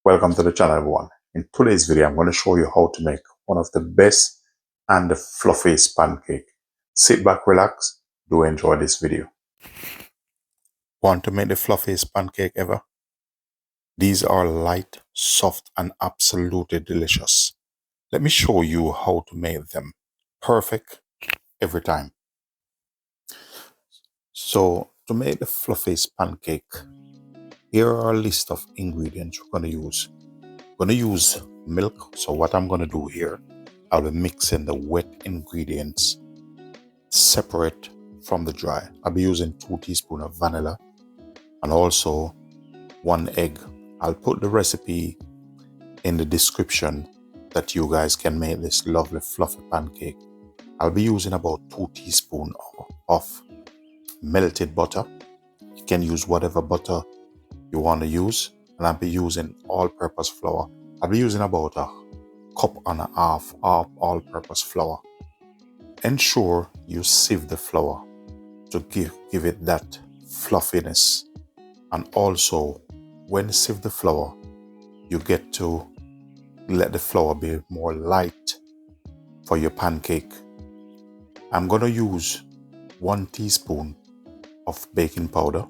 Welcome to the channel, everyone. In today's video, I'm going to show you how to make one of the best and the fluffiest pancake. Sit back, relax, do enjoy this video. Want to make the fluffiest pancake ever? These are light, soft, and absolutely delicious. Let me show you how to make them perfect every time. So, to make the fluffiest pancake, here are a list of ingredients we're going to use. We're going to use milk. So what I'm going to do here, I'll be mixing the wet ingredients separate from the dry. I'll be using 2 teaspoons of vanilla and also 1 egg. I'll put the recipe in the description that you guys can make this lovely fluffy pancake. I'll be using about 2 teaspoons of melted butter. You can use whatever butter you want to use, and I'll be using all-purpose flour. I'll be using about a cup and a half of all-purpose flour. Ensure you sieve the flour to give it that fluffiness, and also when you sieve the flour, you get to let the flour be more light for your pancake. I'm going to use 1 teaspoon of baking powder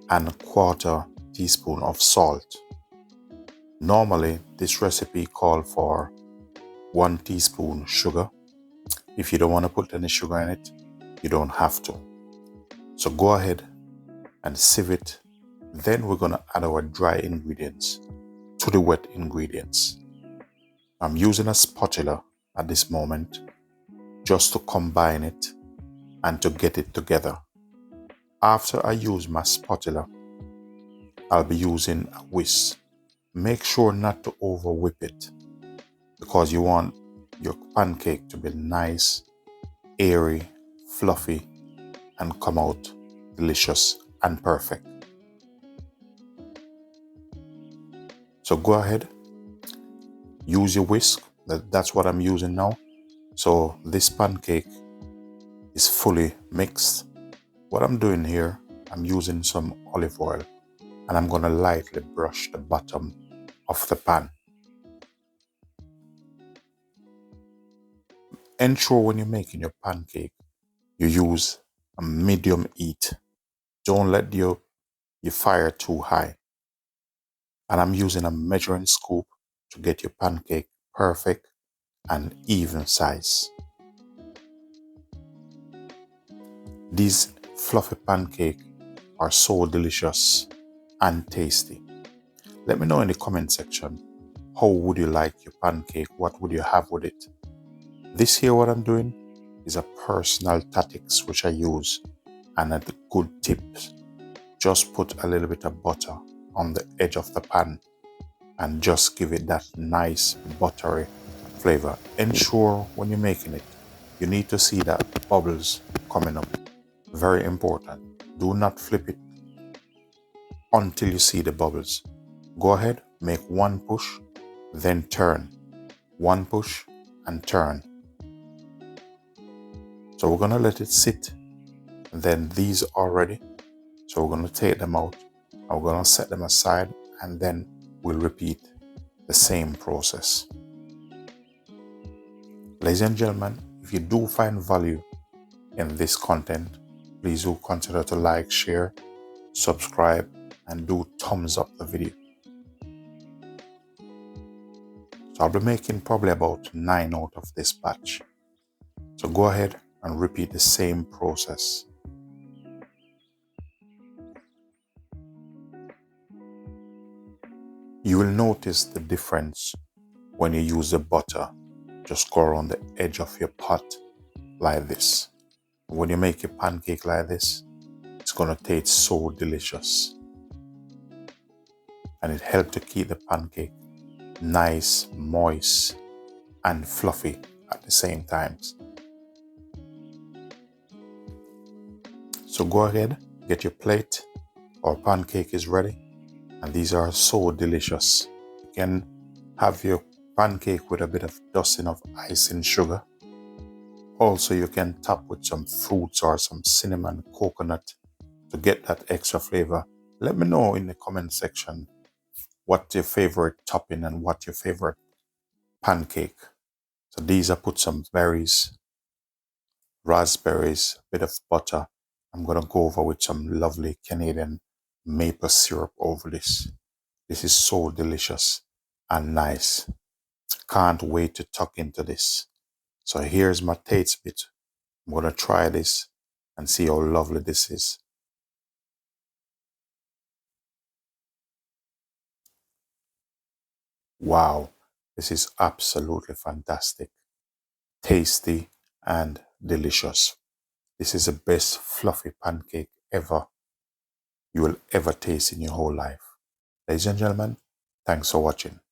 and 1/4 teaspoon of salt. Normally, this recipe calls for 1 teaspoon sugar. If you don't want to put any sugar in it, you don't have to. So go ahead and sieve it. Then we're going to add our dry ingredients to the wet ingredients. I'm using a spatula at this moment just to combine it and to get it together. After I use my spatula, I'll be using a whisk. Make sure not to over whip it because you want your pancake to be nice, airy, fluffy, and come out delicious and perfect. So go ahead, use your whisk. That's what I'm using now. So this pancake is fully mixed. What I'm doing here, I'm using some olive oil and I'm going to lightly brush the bottom of the pan. Ensure when you're making your pancake, you use a medium heat. Don't let your fire too high. And I'm using a measuring scoop to get your pancake perfect and even size. These fluffy pancakes are so delicious and tasty. Let me know in the comment section, how would you like your pancake? What would you have with it? This here, what I'm doing, is a personal tactics which I use, and a good tips. Just put a little bit of butter on the edge of the pan and just give it that nice buttery flavor. Ensure when you're making it, you need to see that bubbles coming up. Very important. Do not flip it until you see the bubbles. Go ahead, make 1 push, then turn. 1 push and turn. So we're going to let it sit. Then these are ready. So we're going to take them out. We're going to set them aside, and then we'll repeat the same process. Ladies and gentlemen, if you do find value in this content, please do consider to like, share, subscribe, and do thumbs up the video. So I'll be making probably about 9 out of this batch. So go ahead and repeat the same process. You will notice the difference when you use the butter. Just go around the edge of your pot like this. When you make your pancake like this, it's going to taste so delicious. And it helps to keep the pancake nice, moist, and fluffy at the same time. So go ahead, get your plate. Our pancake is ready. And these are so delicious. You can have your pancake with a bit of dusting of icing sugar. Also, you can top with some fruits or some cinnamon, coconut to get that extra flavor. Let me know in the comment section what your favorite topping and what your favorite pancake. So these I put some berries, raspberries, a bit of butter. I'm gonna go over with some lovely Canadian maple syrup over this. This is so delicious and nice. Can't wait to tuck into this. So here's my taste bit. I'm gonna try this and see how lovely this is. Wow, this is absolutely fantastic, tasty and delicious. This is the best fluffy pancake ever you will ever taste in your whole life. Ladies and gentlemen, thanks for watching.